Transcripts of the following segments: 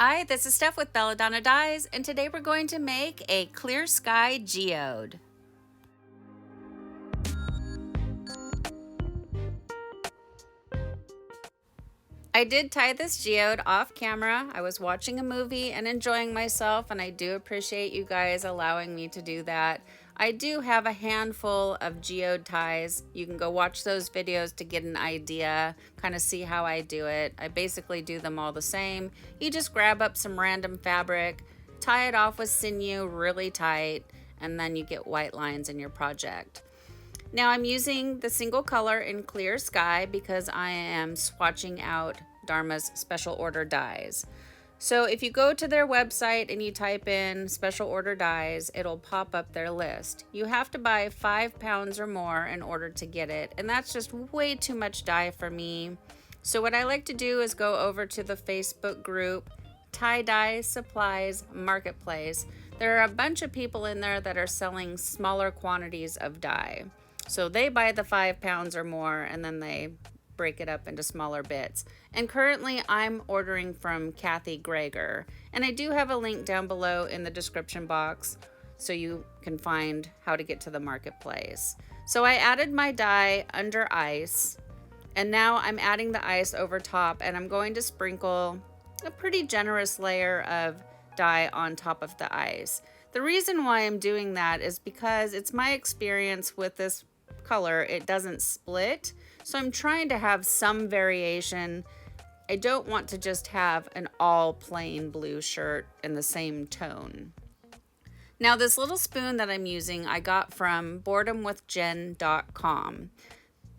Hi, this is Steph with Belladonna Dyes, and today we're going to make a clear sky geode. I did tie this geode off camera. I was watching a movie and enjoying myself, and I do appreciate you guys allowing me to do that. I do have a handful of geode ties. You can go watch those videos to get an idea, kind of see how I do it. I basically do them all the same. You just grab up some random fabric, tie it off with sinew really tight, and then you get white lines in your project. Now I'm using the single color in clear sky because I am swatching out Dharma's special order dyes. So if you go to their website and you type in special order dyes, it'll pop up their list. You have to buy 5 pounds or more in order to get it, and that's just way too much dye for me. So what I like to do is go over to the Facebook group Tie-Dye Supplies Marketplace. There are a bunch of people in there that are selling smaller quantities of dye. So they buy the 5 pounds or more and then they break it up into smaller bits. And currently I'm ordering from Kathy Greger. And I do have a link down below in the description box so you can find how to get to the marketplace. So I added my dye under ice, and now I'm adding the ice over top, and I'm going to sprinkle a pretty generous layer of dye on top of the ice. The reason why I'm doing that is because it's my experience with this color, it doesn't split. So I'm trying to have some variation. I don't want to just have an all plain blue shirt in the same tone. Now this little spoon that I'm using, I got from boredomwithjen.com.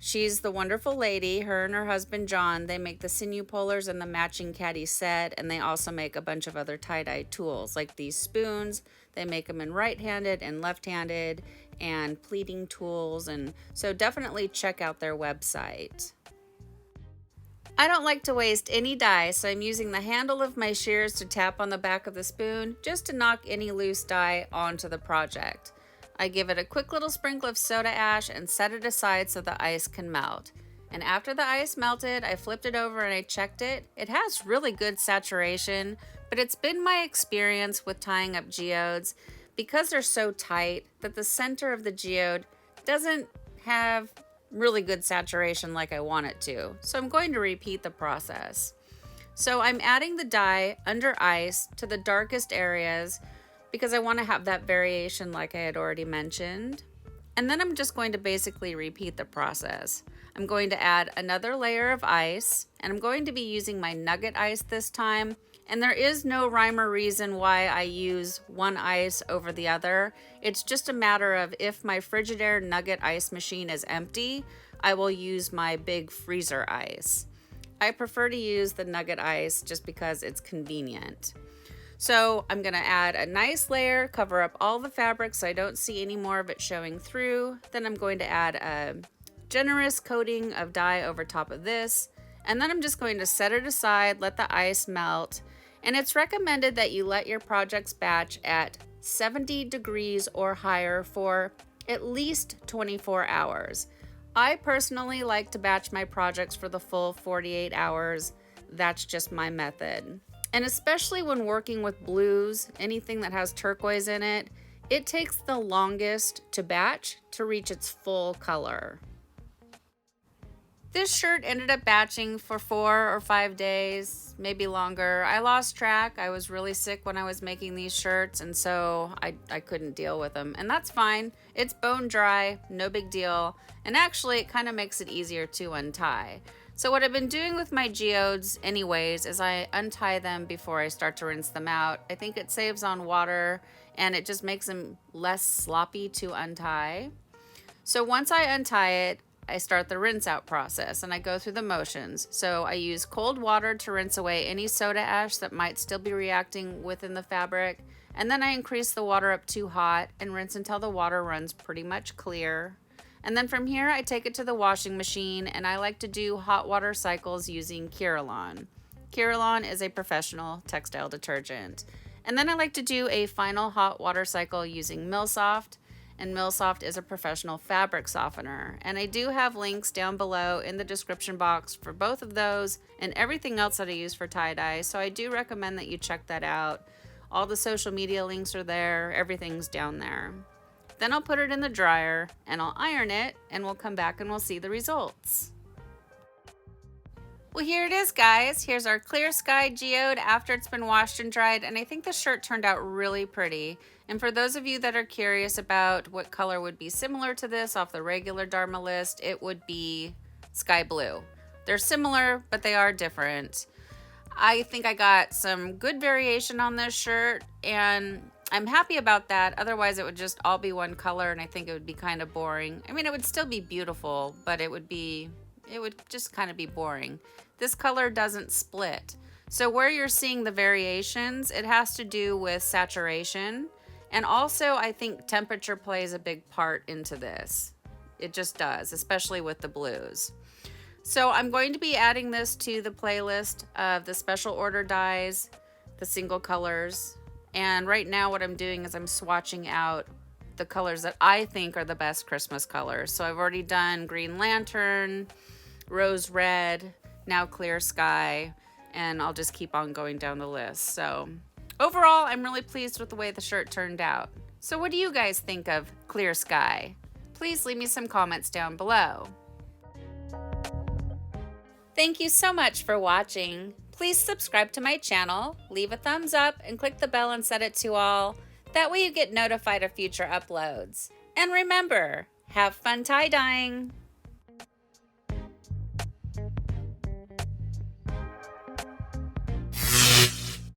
She's the wonderful lady. Her and her husband John, they make the sinew pullers and the matching caddy set, and they also make a bunch of other tie-dye tools like these spoons. They make them in right-handed and left-handed, and pleating tools, and so definitely check out their website. I don't like to waste any dye, so I'm using the handle of my shears to tap on the back of the spoon just to knock any loose dye onto the project. I give it a quick little sprinkle of soda ash and set it aside so the ice can melt. And after the ice melted, I flipped it over and I checked it. It has really good saturation, but it's been my experience with tying up geodes because they're so tight that the center of the geode doesn't have really good saturation like I want it to. So I'm going to repeat the process. So I'm adding the dye under ice to the darkest areas because I want to have that variation like I had already mentioned. And then I'm just going to basically repeat the process. I'm going to add another layer of ice, and I'm going to be using my nugget ice this time. And there is no rhyme or reason why I use one ice over the other. It's just a matter of if my Frigidaire nugget ice machine is empty, I will use my big freezer ice. I prefer to use the nugget ice just because it's convenient. So I'm gonna add a nice layer, cover up all the fabric so I don't see any more of it showing through. Then I'm going to add a generous coating of dye over top of this. And then I'm just going to set it aside, let the ice melt. And it's recommended that you let your projects batch at 70 degrees or higher for at least 24 hours. I personally like to batch my projects for the full 48 hours. That's just my method. And especially when working with blues, anything that has turquoise in it, it takes the longest to batch to reach its full color. This shirt ended up batching for 4 or 5 days, maybe longer. I lost track. I was really sick when I was making these shirts, and so I couldn't deal with them. And that's fine. It's bone dry, no big deal. And actually, it kind of makes it easier to untie. So what I've been doing with my geodes anyways is I untie them before I start to rinse them out. I think it saves on water, and it just makes them less sloppy to untie. So once I untie it, I start the rinse out process and I go through the motions. So I use cold water to rinse away any soda ash that might still be reacting within the fabric. And then I increase the water up to hot and rinse until the water runs pretty much clear. And then from here, I take it to the washing machine, and I like to do hot water cycles using Kirillon. Kirillon is a professional textile detergent. And then I like to do a final hot water cycle using Millsoft. and Millsoft is a professional fabric softener. And I do have links down below in the description box for both of those and everything else that I use for tie-dye, so I do recommend that you check that out. All the social media links are there, everything's down there. Then I'll put it in the dryer and I'll iron it, and we'll come back and we'll see the results. Well, here it is, guys. Here's our clear sky geode after it's been washed and dried, and I think the shirt turned out really pretty. And for those of you that are curious about what color would be similar to this off the regular Dharma list, it would be sky blue. They're similar, but they are different. I think I got some good variation on this shirt, and I'm happy about that. Otherwise, it would just all be one color, and I think it would be kind of boring. I mean, it would still be beautiful, but it would just kind of be boring. This color doesn't split. So where you're seeing the variations, it has to do with saturation. And also, I think temperature plays a big part into this. It just does, especially with the blues. So I'm going to be adding this to the playlist of the special order dyes, the single colors. And right now what I'm doing is I'm swatching out the colors that I think are the best Christmas colors. So I've already done Green Lantern, Rose Red, now Clear Sky, and I'll just keep on going down the list. So overall, I'm really pleased with the way the shirt turned out. So what do you guys think of Clear Sky? Please leave me some comments down below. Thank you so much for watching. Please subscribe to my channel, leave a thumbs up, and click the bell and set it to all. That way you get notified of future uploads. And remember, have fun tie-dyeing!